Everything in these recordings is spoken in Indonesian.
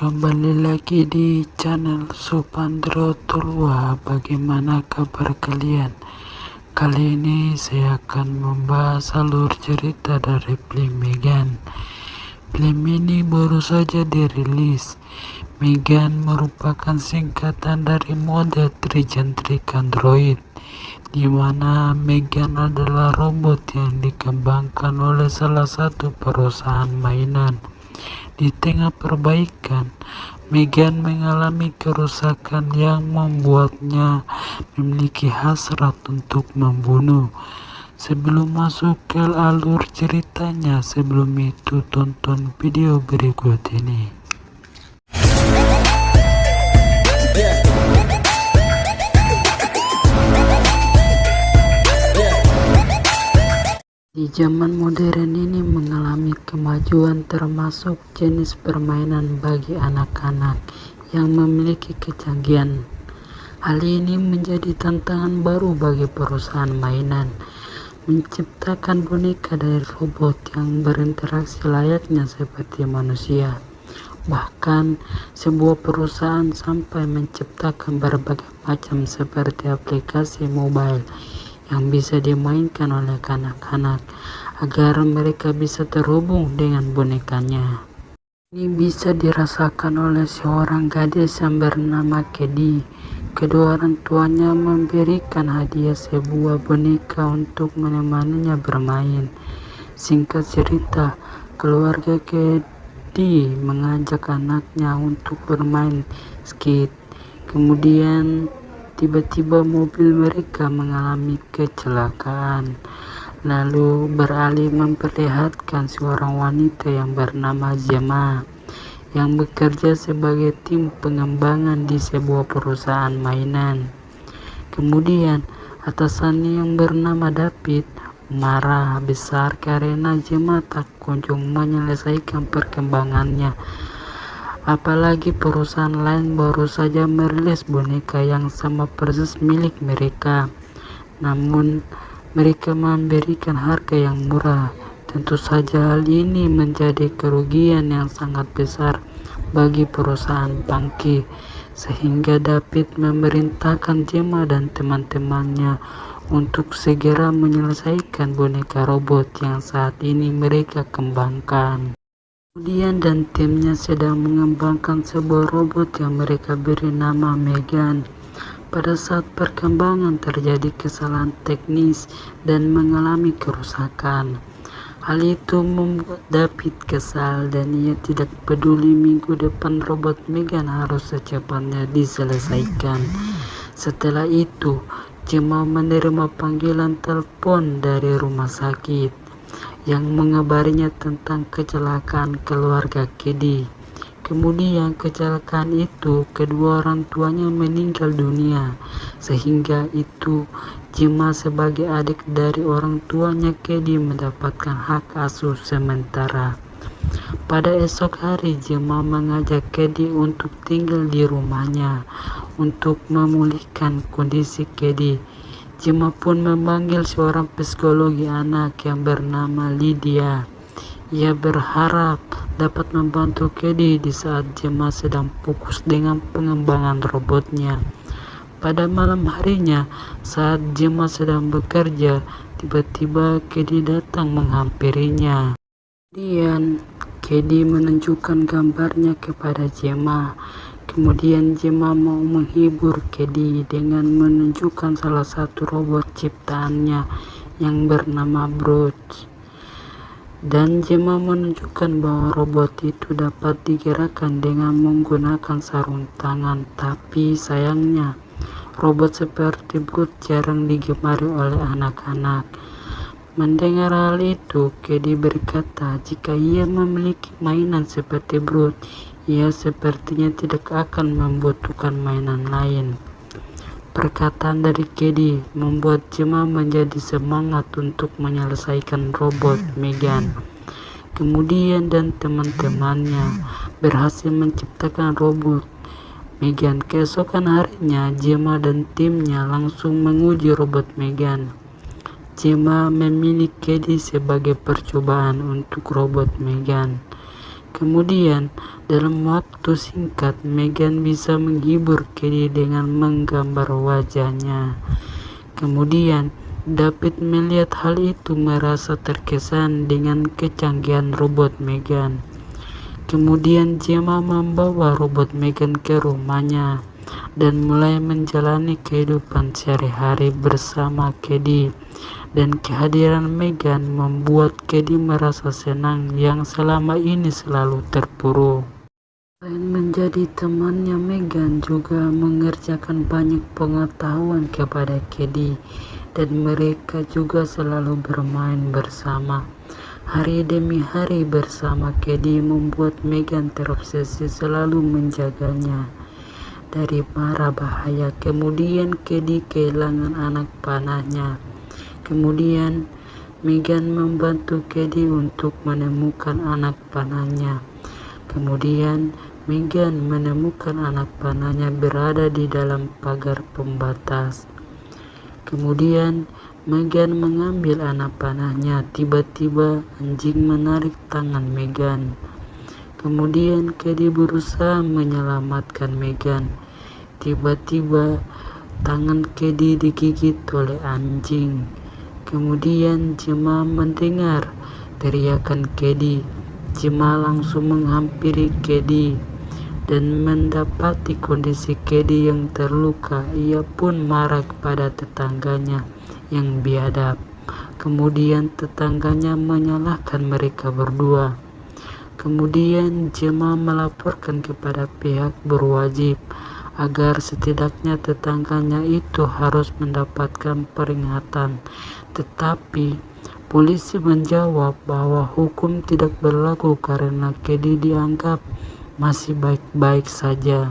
Kembali lagi di channel Supandro Tulwa. Bagaimana kabar kalian? Kali ini saya akan membahas alur cerita dari film Megan. Film ini baru saja dirilis. Megan merupakan singkatan dari mode tricentric android, di mana Megan adalah robot yang dikembangkan oleh salah satu perusahaan mainan. Di tengah perbaikan, Megan mengalami kerusakan yang membuatnya memiliki hasrat untuk membunuh. Sebelum masuk ke alur ceritanya, sebelum itu tonton video berikut ini. Di zaman modern ini mengalami kemajuan termasuk jenis permainan bagi anak-anak yang memiliki kecanggihan. Hal ini menjadi tantangan baru bagi perusahaan mainan, menciptakan boneka dari robot yang berinteraksi layaknya seperti manusia. Bahkan sebuah perusahaan sampai menciptakan berbagai macam seperti aplikasi mobile yang bisa dimainkan oleh anak-anak agar mereka bisa terhubung dengan bonekanya. Ini bisa dirasakan oleh seorang gadis yang bernama Kedi. Kedua orang tuanya memberikan hadiah sebuah boneka untuk menemaninya bermain. Singkat cerita, keluarga Kedi mengajak anaknya untuk bermain skate. Kemudian tiba-tiba mobil mereka mengalami kecelakaan, lalu beralih memperlihatkan seorang wanita yang bernama Gemma yang bekerja sebagai tim pengembangan di sebuah perusahaan mainan. Kemudian atasannya yang bernama David marah besar karena Gemma tak kunjung menyelesaikan perkembangannya. Apalagi perusahaan lain baru saja merilis boneka yang sama persis milik mereka, namun mereka memberikan harga yang murah. Tentu saja hal ini menjadi kerugian yang sangat besar bagi perusahaan Punky, sehingga David memerintahkan Gemma dan teman-temannya untuk segera menyelesaikan boneka robot yang saat ini mereka kembangkan. Kemudian dan timnya sedang mengembangkan sebuah robot yang mereka beri nama Megan. Pada saat perkembangan terjadi kesalahan teknis dan mengalami kerusakan. Hal itu membuat David kesal dan ia tidak peduli minggu depan robot Megan harus secepatnya diselesaikan. Setelah itu, Gemma menerima panggilan telepon dari rumah sakit yang mengabarinya tentang kecelakaan keluarga Kedi. Kemudian kecelakaan itu kedua orang tuanya meninggal dunia, sehingga itu Gemma sebagai adik dari orang tuanya Kedi mendapatkan hak asuh sementara. Pada esok hari, Gemma mengajak Kedi untuk tinggal di rumahnya untuk memulihkan kondisi Kedi. Gemma pun memanggil seorang psikologi anak yang bernama Lydia. Ia berharap dapat membantu Kedi di saat Gemma sedang fokus dengan pengembangan robotnya. Pada malam harinya, saat Gemma sedang bekerja, tiba-tiba Kedi datang menghampirinya. Kemudian Kedi menunjukkan gambarnya kepada Gemma. Kemudian Gemma mau menghibur Kedi dengan menunjukkan salah satu robot ciptaannya yang bernama Brooch. Dan Gemma menunjukkan bahwa robot itu dapat digerakkan dengan menggunakan sarung tangan. Tapi sayangnya, robot seperti Brooch jarang digemari oleh anak-anak. Mendengar hal itu, Kedi berkata jika ia memiliki mainan seperti Brooch, ia sepertinya tidak akan membutuhkan mainan lain. Perkataan dari Kedi membuat Gemma menjadi semangat untuk menyelesaikan robot Megan. Kemudian dan teman-temannya berhasil menciptakan robot Megan. Keesokan harinya, Gemma dan timnya langsung menguji robot Megan. Gemma memilih Kedi sebagai percobaan untuk robot Megan. Kemudian, dalam waktu singkat, Meghan bisa menghibur Kedi dengan menggambar wajahnya. Kemudian, David melihat hal itu merasa terkesan dengan kecanggihan robot Meghan. Kemudian Gemma membawa robot Meghan ke rumahnya dan mulai menjalani kehidupan sehari-hari bersama Kedi. Dan kehadiran Meghan membuat Kedi merasa senang yang selama ini selalu terpuruk. Selain menjadi temannya, Meghan juga mengerjakan banyak pengetahuan kepada Kedi, dan mereka juga selalu bermain bersama. Hari demi hari bersama Kedi membuat Meghan terobsesi selalu menjaganya dari mara bahaya. Kemudian Kedi kehilangan anak panahnya. Kemudian Meghan membantu Kedi untuk menemukan anak panahnya. Kemudian Meghan menemukan anak panahnya berada di dalam pagar pembatas. Kemudian Meghan mengambil anak panahnya. Tiba-tiba anjing menarik tangan Meghan. Kemudian Kedi berusaha menyelamatkan Meghan. Tiba-tiba tangan Kedi digigit oleh anjing. Kemudian Gemma mendengar teriakan Kedi. Gemma langsung menghampiri Kedi dan mendapati kondisi Kedi yang terluka. Ia pun marah kepada tetangganya yang biadab. Kemudian tetangganya menyalahkan mereka berdua. Kemudian Gemma melaporkan kepada pihak berwajib agar setidaknya tetangganya itu harus mendapatkan peringatan. Tetapi polisi menjawab bahwa hukum tidak berlaku karena Kedi dianggap masih baik-baik saja.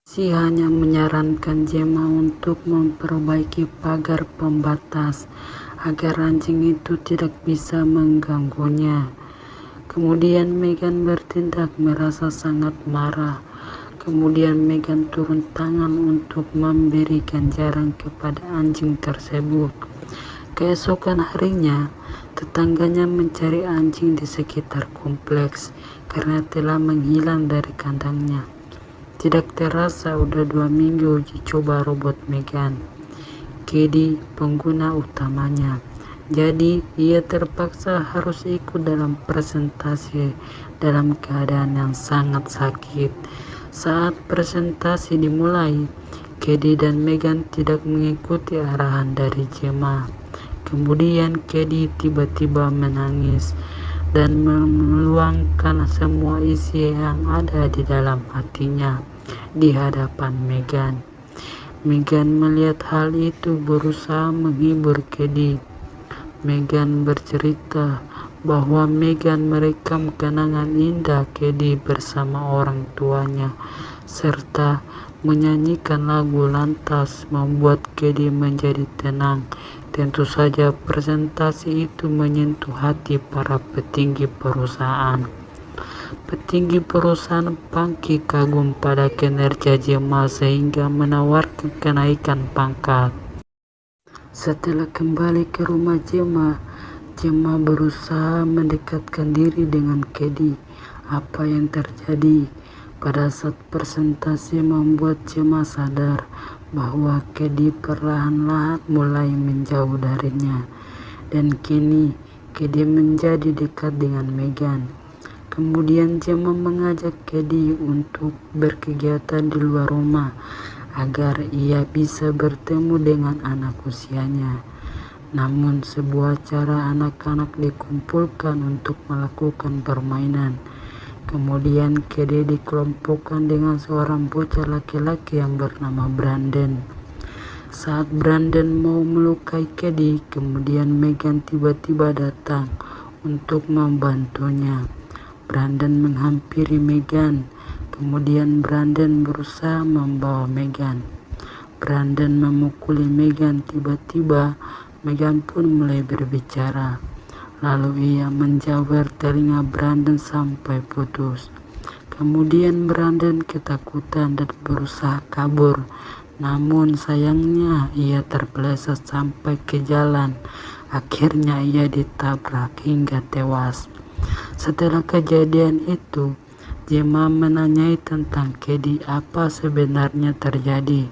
Polisi hanya menyarankan Gemma untuk memperbaiki pagar pembatas agar anjing itu tidak bisa mengganggunya. Kemudian Meghan bertindak merasa sangat marah. Kemudian Meghan turun tangan untuk memberi ganjaran kepada anjing tersebut. Keesokan harinya, tetangganya mencari anjing di sekitar kompleks karena telah menghilang dari kandangnya. Tidak terasa udah 2 minggu uji coba robot Meghan. Kedi pengguna utamanya. Jadi ia terpaksa harus ikut dalam presentasi dalam keadaan yang sangat sakit. Saat presentasi dimulai, Kedi dan Meghan tidak mengikuti arahan dari Gemma. Kemudian Kedi tiba-tiba menangis dan meluangkan semua isi yang ada di dalam hatinya di hadapan Meghan. Meghan melihat hal itu berusaha menghibur Kedi. Meghan bercerita bahwa Meghan merekam kenangan indah Kedi bersama orang tuanya serta menyanyikan lagu lantas membuat Kedi menjadi tenang. Tentu saja presentasi itu menyentuh hati para petinggi perusahaan. Petinggi perusahaan Pangki kagum pada kinerja Gemma sehingga menawarkan kenaikan pangkat. Setelah kembali ke rumah Gemma berusaha mendekatkan diri dengan Kedi. Apa yang terjadi pada saat presentasi membuat Gemma sadar bahwa Kedi perlahan-lahan mulai menjauh darinya, dan kini Kedi menjadi dekat dengan Meghan. Kemudian Gemma mengajak Kedi untuk berkegiatan di luar rumah agar ia bisa bertemu dengan anak usianya. Namun sebuah acara anak-anak dikumpulkan untuk melakukan permainan. Kemudian Kedi dikelompokkan dengan seorang bocah laki-laki yang bernama Brandon. Saat Brandon mau melukai Kedi, kemudian Meghan tiba-tiba datang untuk membantunya. Brandon menghampiri Meghan, kemudian Brandon berusaha membawa Meghan. Brandon memukuli Meghan. Tiba-tiba Meghan pun mulai berbicara. Lalu ia menjawar telinga Brandon sampai putus. Kemudian Brandon ketakutan dan berusaha kabur. Namun sayangnya ia terpeleset sampai ke jalan. Akhirnya ia ditabrak hingga tewas. Setelah kejadian itu, Gemma menanyai tentang Kedi apa sebenarnya terjadi.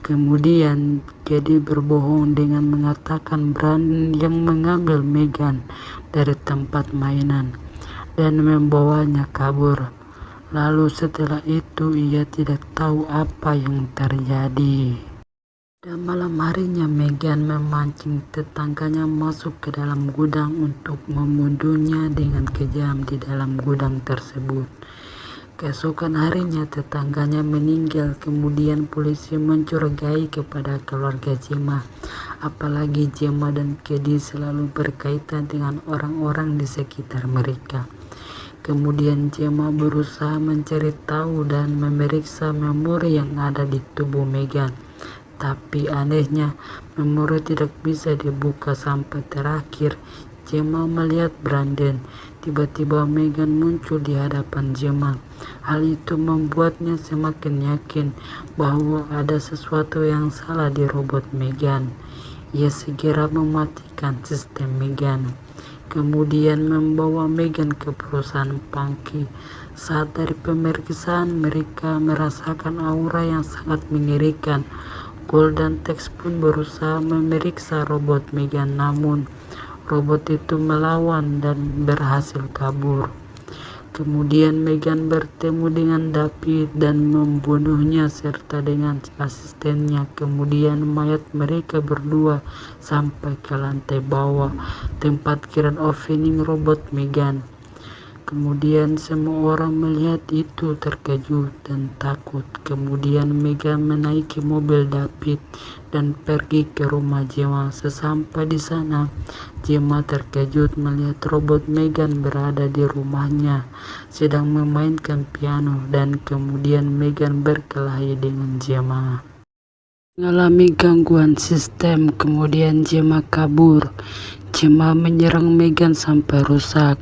Kemudian Kedi berbohong dengan mengatakan Brandon yang mengambil Megan dari tempat mainan dan membawanya kabur. Lalu setelah itu ia tidak tahu apa yang terjadi. Dan malam harinya Megan memancing tetangganya masuk ke dalam gudang untuk membunuhnya dengan kejam di dalam gudang tersebut. Keesokan harinya tetangganya meninggal, kemudian polisi mencurigai kepada keluarga Gemma. Apalagi Gemma dan Kedi selalu berkaitan dengan orang-orang di sekitar mereka. Kemudian Gemma berusaha mencari tahu dan memeriksa memori yang ada di tubuh Megan. Tapi anehnya, memori tidak bisa dibuka sampai terakhir Gemma melihat Brandon. Tiba-tiba Megan muncul di hadapan Gemma. Hal itu membuatnya semakin yakin bahwa ada sesuatu yang salah di robot Megan. Ia segera mematikan sistem Megan. Kemudian membawa Megan ke perusahaan Punky. Saat dari pemeriksaan mereka merasakan aura yang sangat mengerikan. Gold dan Tex pun berusaha memeriksa robot Megan, namun robot itu melawan dan berhasil kabur. Kemudian Megan bertemu dengan David dan membunuhnya serta dengan asistennya. Kemudian mayat mereka berdua sampai ke lantai bawah, tempat grand opening robot Megan. Kemudian semua orang melihat itu terkejut dan takut. Kemudian Megan menaiki mobil David dan pergi ke rumah Gemma. Sesampai di sana, Gemma terkejut melihat robot Megan berada di rumahnya sedang memainkan piano, dan kemudian Megan berkelahi dengan Gemma. Mengalami gangguan sistem, kemudian Gemma kabur. Gemma menyerang Megan sampai rusak,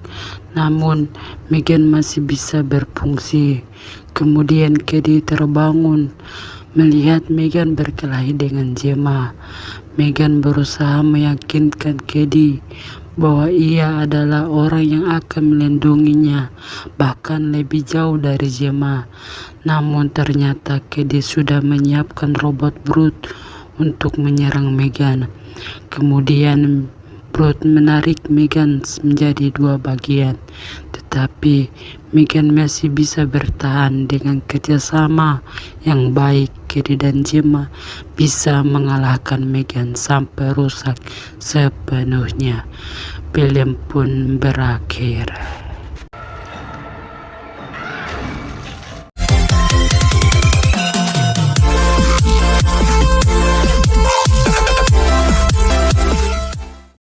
namun Megan masih bisa berfungsi. Kemudian Kedi terbangun melihat Megan berkelahi dengan Gemma. Megan berusaha meyakinkan Kedi bahwa ia adalah orang yang akan melindunginya, bahkan lebih jauh dari Gemma. Namun ternyata Kedi sudah menyiapkan robot Brute untuk menyerang Megan. Kemudian Brute menarik Megan menjadi dua bagian, tetapi Megan masih bisa bertahan. Dengan kerjasama yang baik, Kedi dan Gemma bisa mengalahkan Megan sampai rusak sepenuhnya. Film pun berakhir.